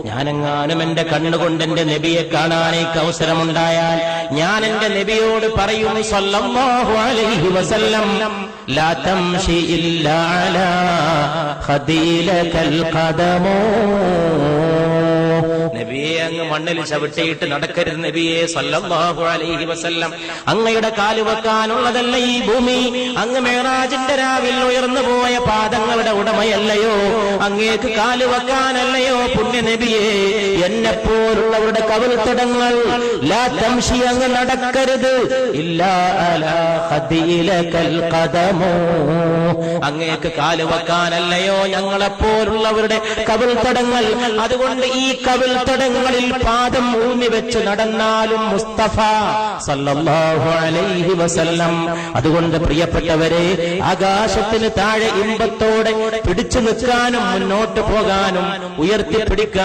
ഞാനെങ്ങാനും എന്റെ കണ്ണുകൊണ്ട് എന്റെ നബിയെ കാണാൻ എനിക്ക് അവസരമുണ്ടായാൽ ഞാൻ എന്റെ നബിയോട് പറയും സല്ലല്ലാഹു അലൈഹി വസല്ലം ലാ തംശി ഇല്ലാ അലാ ഖദീലകൽ ഖദമോ, നബിയെ അങ്ങ് മണ്ണിൽ ചവിട്ടിയിട്ട് നടക്കരുത് നബിയെ സല്ലല്ലാഹു അലൈഹി വസല്ലം. അങ്ങയുടെ കാല് വെക്കാനുള്ളതല്ല ഈ ഭൂമി, അങ്ങ് മേറാജിന്റെ രാവിൽ ഉയർന്നു പോയ പാദങ്ങളുടെ ഉടമയല്ലയോ, അങ്ങേക്ക് കാല് വെക്കാനല്ലയോ പുണ്യ നബിയെ. എന്നെപ്പോലുള്ളവരുടെ കവിൾത്തടങ്ങൾ ലാ തംശി അങ്ങ് നടക്കരുത് ഇല്ലാ അലാ ഖദീലകൽ ഖദമോ, അങ്ങേക്ക് കാല് വെക്കാനല്ലയോ ഞങ്ങളെപ്പോലുള്ളവരുടെ കവിൾത്തടങ്ങൾ. അതുകൊണ്ട് ഈ കവിൾത്തടങ്ങളിൽ പാദം ഊന്നി വെച്ച് നടന്നാലും മുസ്തഫ സല്ലല്ലാഹു അലൈഹി വസല്ലം. അതുകൊണ്ട് പ്രിയപ്പെട്ടവരെ, ആകാശത്തിന് താഴെ ഇമ്പത്തോടെ പിടിച്ചു നിൽക്കാനും മുന്നോട്ട് പോകാനും ഉയർത്തിപ്പിടിക്കാൻ